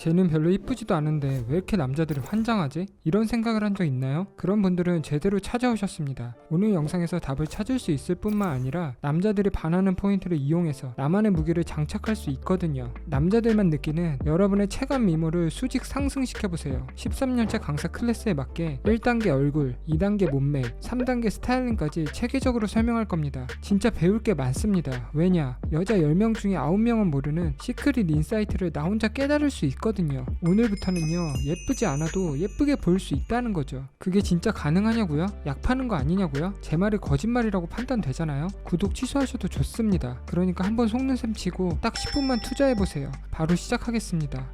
쟤는 별로 이쁘지도 않은데 왜 이렇게 남자들이 환장하지? 이런 생각을 한 적 있나요? 그런 분들은 제대로 찾아오셨습니다. 오늘 영상에서 답을 찾을 수 있을 뿐만 아니라 남자들이 반하는 포인트를 이용해서 나만의 무기를 장착할 수 있거든요. 남자들만 느끼는 여러분의 체감 미모를 수직 상승시켜보세요. 13년차 강사 클래스에 맞게 1단계 얼굴, 2단계 몸매, 3단계 스타일링까지 체계적으로 설명할 겁니다. 진짜 배울 게 많습니다. 왜냐? 여자 10명 중에 9명은 모르는 시크릿 인사이트를 나 혼자 깨달을 수 있거든요. 오늘부터는요, 예쁘지 않아도 예쁘게 보일 수 있다는 거죠. 그게 진짜 가능하냐고요? 약 파는 거 아니냐고요? 제 말이 거짓말이라고 판단되잖아요? 구독 취소하셔도 좋습니다. 그러니까 한번 속는 셈 치고 딱 10분만 투자해보세요. 바로 시작하겠습니다.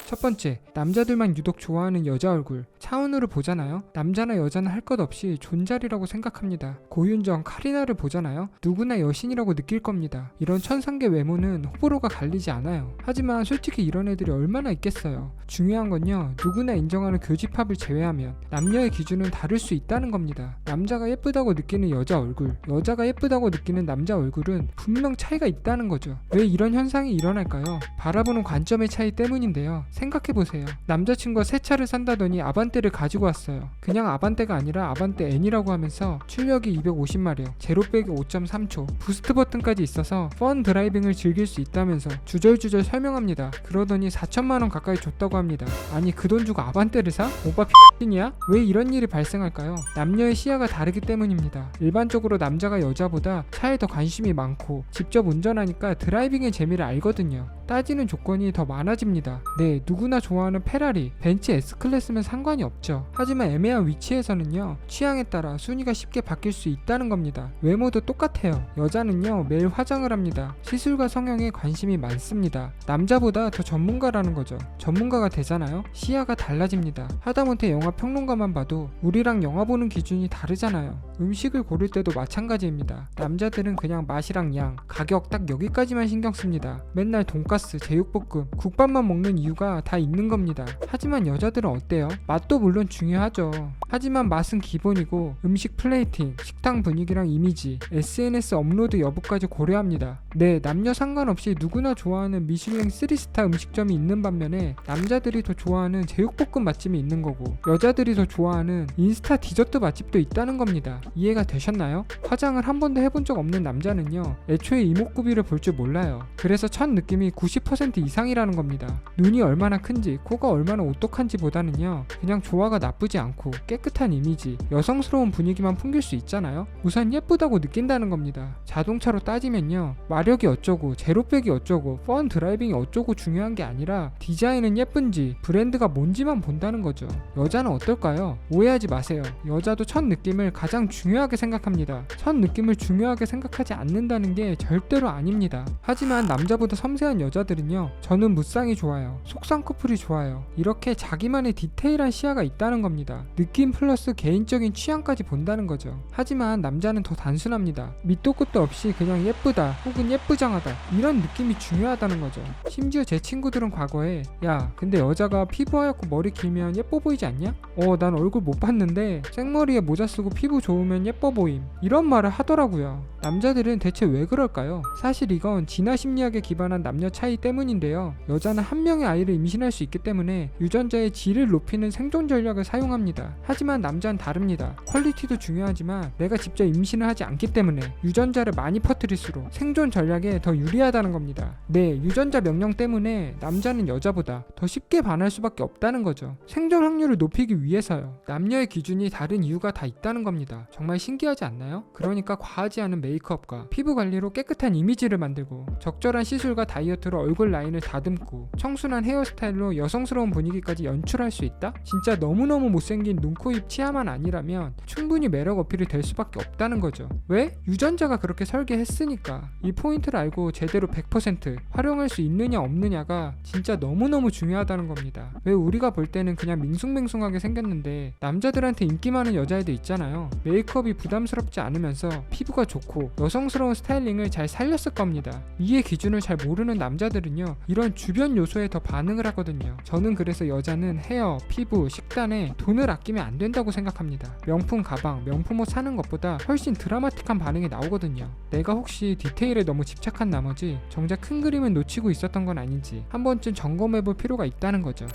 첫 번째, 남자들만 유독 좋아하는 여자 얼굴. 차은우를 보잖아요? 남자나 여자나 할 것 없이 존잘이라고 생각합니다. 고윤정, 카리나를 보잖아요? 누구나 여신이라고 느낄 겁니다. 이런 천상계 외모는 호불호가 갈리지 않아요. 하지만 솔직히 이런 애들이 얼마나 있겠어요. 중요한 건요, 누구나 인정하는 교집합을 제외하면 남녀의 기준은 다를 수 있다는 겁니다. 남자가 예쁘다고 느끼는 여자 얼굴, 여자가 예쁘다고 느끼는 남자 얼굴은 분명 차이가 있다는 거죠. 왜 이런 현상이 일어날까요? 바라보는 관점의 차이 때문인데요. 생각해보세요. 남자친구가 새 차를 산다더니 아반떼를 가지고 왔어요. 그냥 아반떼가 아니라 아반떼 N이라고 하면서 출력이 250마력, 제로 빼기 5.3초, 부스트 버튼까지 있어서 펀 드라이빙을 즐길 수 있다면서 주절주절 설명합니다. 그러더니 4천만원 가까이 줬다고 합니다. 아니, 그 돈 주고 아반떼를 사? 오빠 X이냐? 왜 이런 일이 발생할까요? 남녀의 시야가 다르기 때문입니다. 일반적으로 남자가 여자보다 차에 더 관심이 많고 직접 운전하니까 드라이빙의 재미를 알거든요. 따지는 조건이 더 많아집니다. 네, 누구나 좋아하는 페라리, 벤츠 S클래스면 상관이 없죠. 하지만 애매한 위치에서는요, 취향에 따라 순위가 쉽게 바뀔 수 있다는 겁니다. 외모도 똑같아요. 여자는요, 매일 화장을 합니다. 시술과 성형에 관심이 많습니다. 남자보다 더 전문가라는 거죠. 전문가가 되잖아요? 시야가 달라집니다. 하다못해 영화 평론가만 봐도 우리랑 영화 보는 기준이 다르잖아요. 음식을 고를 때도 마찬가지입니다. 남자들은 그냥 맛이랑 양, 가격 딱 여기까지만 신경 씁니다. 맨날 돈가스, 제육볶음, 국밥만 먹는 이유가 다 있는 겁니다. 하지만 여자들은 어때요? 맛도 물론 중요하죠. 하지만 맛은 기본이고 음식 플레이팅, 식당 분위기랑 이미지, SNS 업로드 여부까지 고려합니다. 네, 남녀 상관없이 누구나 좋아하는 미슐랭 3스타 음식점이 있는 반면에 남자들이 더 좋아하는 제육볶음 맛집이 있는 거고 여자들이 더 좋아하는 인스타 디저트 맛집도 있다는 겁니다. 이해가 되셨나요? 화장을 한 번도 해본 적 없는 남자는요, 애초에 이목구비를 볼 줄 몰라요. 그래서 첫 느낌이 90% 이상이라는 겁니다. 눈이 얼마나 큰지, 코가 얼마나 오똑한지 보다는요, 그냥 조화가 나쁘지 않고 깨끗한 이미지, 여성스러운 분위기만 풍길 수 있잖아요. 우선 예쁘다고 느낀다는 겁니다. 자동차로 따지면요, 마력이 어쩌고 제로백이 어쩌고 펀 드라이빙이 어쩌고 중요한 게 아니라 디자인은 예쁜지 브랜드가 뭔지만 본다는 거죠. 여자는 어떨까요? 오해하지 마세요. 여자도 첫 느낌을 가장 중요하게 생각합니다. 첫 느낌을 중요하게 생각하지 않는다는 게 절대로 아닙니다. 하지만 남자보다 섬세한 여자들은요, 저는 무쌍이 좋아요, 속상 커플이 좋아요, 이렇게 자기만의 디테일한 시야가 있다는 겁니다. 느낌 플러스 개인적인 취향까지 본다는 거죠. 하지만 남자는 더 단순합니다. 밑도 끝도 없이 그냥 예쁘다 혹은 예쁘장하다, 이런 느낌이 중요하다는 거죠. 심지어 제 친구들은 과거에 야, 근데 여자가 피부 하얗고 머리 길면 예뻐 보이지 않냐? 난 얼굴 못 봤는데 생머리에 모자 쓰고 피부 좋으면 예뻐 보임, 이런 말을 하더라고요. 남자들은 대체 왜 그럴까요? 사실 이건 진화 심리학에 기반한 남녀 차이 때문인데요. 여자는 한 명의 아이를 임신할 수 있기 때문에 유전자의 질을 높이는 생존 전략을 사용합니다. 하지만 남자는 다릅니다. 퀄리티도 중요하지만 내가 직접 임신을 하지 않기 때문에 유전자를 많이 퍼뜨릴수록 생존 전략에 더 유리하다는 겁니다. 네, 유전자 명령 때문에 남자는 여자보다 더 쉽게 반할 수밖에 없다는 거죠. 생존 확률을 높이기 위해서요. 남녀의 기준이 다른 이유가 다 있다는 겁니다. 정말 신기하지 않나요? 그러니까 과하지 않은 메이크업과 피부 관리로 깨끗한 이미지를 만들고 적절한 시술과 다이어트로 얼굴 라인을 다듬고 청순한 헤어스타일로 여성스러운 분위기까지 연출할 수 있다? 진짜 너무너무 못생긴 눈, 코, 입, 치아만 아니라면 충분히 매력 어필이 될 수밖에 없다는 거죠. 왜? 유전자가 그렇게 설계했으니까. 이 포인트를 알고 제대로 100% 활용할 수 있느냐 없느냐가 진짜 너무너무 중요하다는 겁니다. 왜 우리가 볼 때는 그냥 밍숭맹숭하게 생겼는데 남자들한테 인기 많은 여자애들 있잖아요. 메이크업이 부담스럽지 않으면서 피부가 좋고 여성스러운 스타일링을 잘 살렸을 겁니다. 이의 기준을 잘 모르는 남자 남자들은요 이런 주변 요소에 더 반응을 하거든요. 저는 그래서 여자는 헤어, 피부, 식단에 돈을 아끼면 안 된다고 생각합니다. 명품 가방, 명품 옷 사는 것보다 훨씬 드라마틱한 반응이 나오거든요. 내가 혹시 디테일에 너무 집착한 나머지 정작 큰 그림을 놓치고 있었던 건 아닌지 한 번쯤 점검해볼 필요가 있다는 거죠.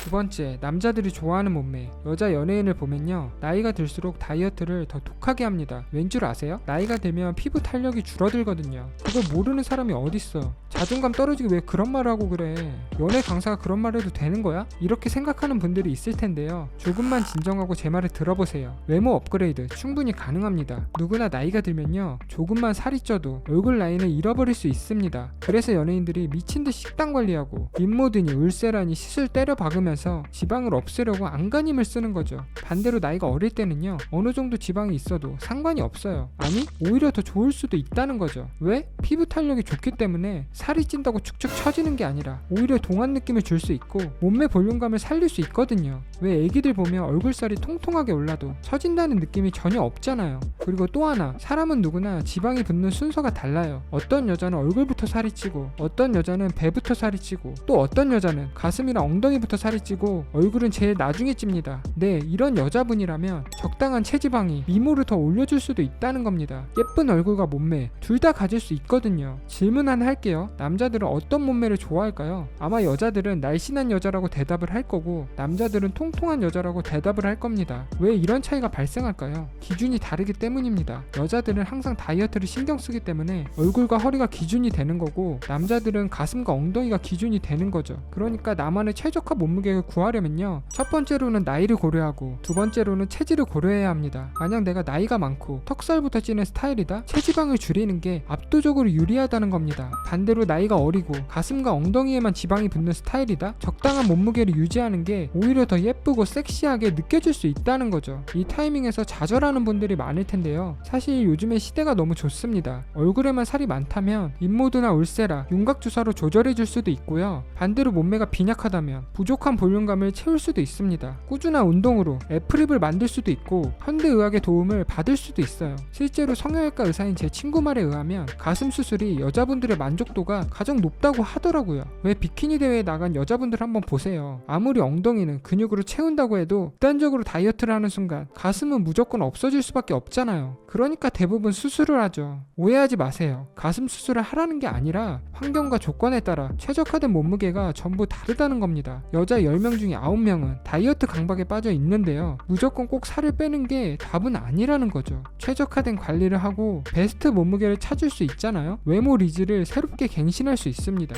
두 번째, 남자들이 좋아하는 몸매. 여자 연예인을 보면요 나이가 들수록 다이어트를 더 독하게 합니다. 왠 줄 아세요? 나이가 들면 피부 탄력이 줄어들거든요. 그걸 모르는 사람이 어딨어. 자존감 떨어지게 왜 그런 말을 하고 그래. 연애 강사가 그런 말 해도 되는 거야? 이렇게 생각하는 분들이 있을 텐데요. 조금만 진정하고 제 말을 들어보세요. 외모 업그레이드 충분히 가능합니다. 누구나 나이가 들면요 조금만 살이 쪄도 얼굴 라인을 잃어버릴 수 있습니다. 그래서 연예인들이 미친듯이 식단 관리하고 인모드니 울세라니 시술 때려 박으면서 지방을 없애려고 안간힘을 쓰는 거죠. 반대로 나이가 어릴 때는요 어느 정도 지방이 있어도 상관이 없어요. 아니 오히려 더 좋을 수도 있다는 거죠. 왜? 피부 탄력이 좋기 때문에 살이 찐다고 축축 처지는 게 아니라 오히려 동안 느낌을 줄 수 있고 몸매 볼륨감을 살릴 수 있거든요. 왜 애기들 보면 얼굴살이 통통하게 올라도 처진다는 느낌이 전혀 없잖아요. 그리고 또 하나, 사람은 누구나 지방이 붙는 순서가 달라요. 어떤 여자는 얼굴부터 살이 찌고 어떤 여자는 배부터 살이 찌고 또 어떤 여자는 가슴이랑 엉덩이부터 살이 찌고 얼굴은 제일 나중에 찝니다. 네, 이런 여자분이라면 적당한 체지방이 미모를 더 올려줄 수도 있다는 겁니다. 예쁜 얼굴과 몸매 둘 다 가질 수 있거든요. 질문 하나 할게요. 남자들은 어떤 몸매를 좋아할까요? 아마 여자들은 날씬한 여자라고 대답을 할 거고 남자들은 통통한 여자라고 대답을 할 겁니다. 왜 이런 차이가 발생할까요? 기준이 다르기 때문입니다. 여자들은 항상 다이어트를 신경 쓰기 때문에 얼굴과 허리가 기준이 되는 거고 남자들은 가슴과 엉덩이가 기준이 되는 거죠. 그러니까 나만의 최적화 몸무게를 구하려면요 첫 번째로는 나이를 고려하고 두 번째로는 체질을 고려해야 합니다. 만약 내가 나이가 많고 턱살부터 찌는 스타일이다? 체지방을 줄이는 게 압도적으로 유리하다는 겁니다. 반대로 나이가 어리고 가슴과 엉덩이에만 지방이 붙는 스타일이다? 적당한 몸무게를 유지하는 게 오히려 더 예쁘고 섹시하게 느껴질 수 있다는 거죠. 이 타이밍에서 좌절하는 분들이 많을 텐데요. 사실 요즘에 시대가 너무 좋습니다. 얼굴에만 살이 많다면 인모드나 울세라, 윤곽주사로 조절해줄 수도 있고요. 반대로 몸매가 빈약하다면 부족한 볼륨감을 채울 수도 있습니다. 꾸준한 운동으로 애프립을 만들 수도 있고 현대의학의 도움을 받을 수도 있어요. 실제로 성형외과 의사인 제 친구 말에 의하면 가슴 수술이 여자분들의 만족도가 가장 높다고 하더라고요. 왜 비키니 대회에 나간 여자분들 한번 보세요. 아무리 엉덩이는 근육으로 채운다고 해도 극단적으로 다이어트를 하는 순간 가슴은 무조건 없어질 수밖에 없잖아요. 그러니까 대부분 수술을 하죠. 오해하지 마세요. 가슴 수술을 하라는 게 아니라 환경과 조건에 따라 최적화된 몸무게가 전부 다르다는 겁니다. 여자 10명 중에 9명은 다이어트 강박에 빠져 있는데요. 무조건 꼭 살을 빼는 게 답은 아니라는 거죠. 최적화된 관리를 하고 베스트 몸무게를 찾을 수 있잖아요. 외모 리즈를 새롭게 갱신할 수 있습니다.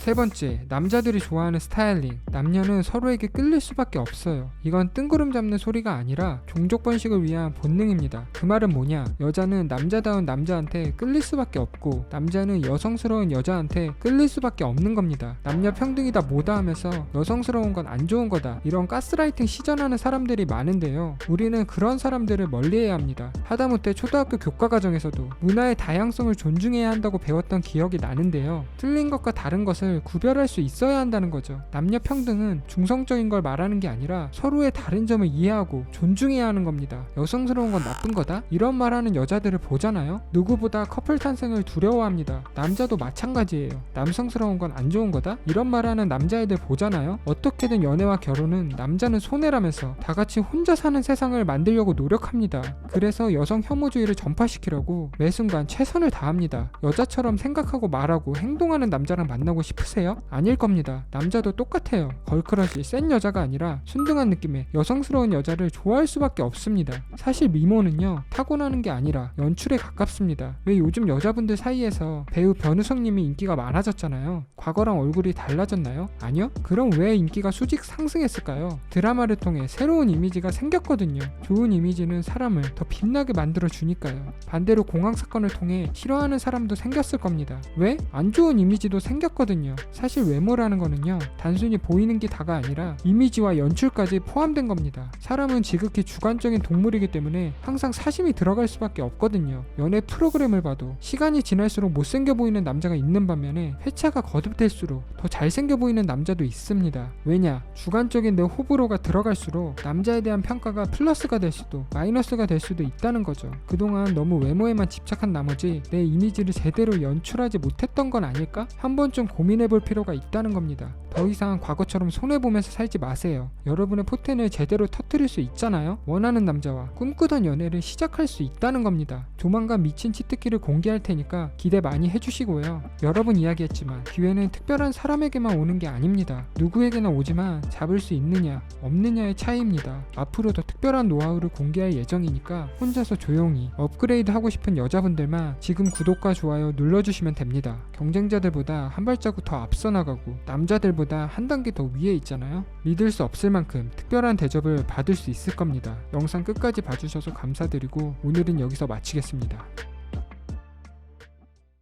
세 번째, 남자들이 좋아하는 스타일링. 남녀는 서로에게 끌릴 수밖에 없어요. 이건 뜬구름 잡는 소리가 아니라 종족 번식을 위한 본능입니다. 그 말은 뭐냐? 여자는 남자다운 남자한테 끌릴 수밖에 없고 남자는 여성스러운 여자한테 끌릴 수밖에 없는 겁니다. 남녀 평등이다 뭐다 하면서 여성스러운 건 안 좋은 거다, 이런 가스라이팅 시전하는 사람들이 많은데요. 우리는 그런 사람들을 멀리해야 합니다. 하다못해 초등학교 교과과정에서도 문화의 다양성을 존중해야 한다고 배웠던 기억이 나는데요. 틀린 것과 다른 것을 구별할 수 있어야 한다는 거죠. 남녀 평등은 중성적인 걸 말하는 게 아니라 서로의 다른 점을 이해하고 존중해야 하는 겁니다. 여성스러운 건 나쁜 거다? 이런 말하는 여자들을 보잖아요. 누구보다 커플 탄생을 두려워합니다. 남자도 마찬가지예요. 남성스러운 건 안 좋은 거다? 이런 말하는 남자애들 보잖아요. 어떻게든 연애와 결혼은 남자는 손해라면서 다 같이 혼자 사는 세상을 만들려고 노력합니다. 그래서 여성 혐오주의를 전파시키려고 매 순간 최선을 다합니다. 여자처럼 생각하고 말하고 행동하는 남자랑 만나고 싶으세요? 아닐 겁니다. 남자도 똑같아요. 걸크러시 센 여자가 아니라 순둥한 느낌의 여성스러운 여자를 좋아할 수밖에 없습니다. 사실 미모는요 타고나는 게 아니라 연출에 가깝습니다. 왜 요즘 여자분들 사이에서 배우 변우성님이 인기가 많아졌잖아요. 과거랑 얼굴이 달라졌나요? 아니요? 그럼 왜 인기가 수직 상승했을까요? 드라마를 통해 새로운 이미지가 생겼거든요. 좋은 이미지는 사람을 더 빛나게 만들어 주니까요. 반대로 공항 사건을 통해 싫어하는 사람도 생겼을 겁니다. 왜? 안 좋은 이미지도 생겼거든요. 사실 외모라는 거는요 단순히 보이는 게 다가 아니라 이미지와 연출까지 포함된 겁니다. 사람은 지극히 주관적인 동물이기 때문에 항상 사심이 들어갈 수밖에 없거든요. 연애 프로그램을 봐도 시간이 지날수록 못생겨 보이는 남자가 있는 반면에 회차가 거듭 업될수록 더 잘생겨 보이는 남자도 있습니다. 왜냐? 주관적인 내 호불호가 들어갈수록 남자에 대한 평가가 플러스가 될 수도 마이너스가 될 수도 있다는 거죠. 그동안 너무 외모에만 집착한 나머지 내 이미지를 제대로 연출하지 못했던 건 아닐까? 한번 좀 고민해 볼 필요가 있다는 겁니다. 더 이상 과거처럼 손해보면서 살지 마세요. 여러분의 포텐을 제대로 터뜨릴 수 있잖아요. 원하는 남자와 꿈꾸던 연애를 시작할 수 있다는 겁니다. 조만간 미친 치트키를 공개할 테니까 기대 많이 해주시고요. 여러 번 이야기했지만 기회는 특별한 사람에게만 오는 게 아닙니다. 누구에게나 오지만 잡을 수 있느냐 없느냐의 차이입니다. 앞으로 더 특별한 노하우를 공개할 예정이니까 혼자서 조용히 업그레이드 하고 싶은 여자분들만 지금 구독과 좋아요 눌러주시면 됩니다. 경쟁자들보다 한 발자국 더 앞서 나가고 남자들보다 한 단계 더 위에 있잖아요. 믿을 수 없을 만큼 특별한 대접을 받을 수 있을 겁니다. 영상 끝까지 봐주셔서 감사드리고 오늘은 여기서 마치겠습니다.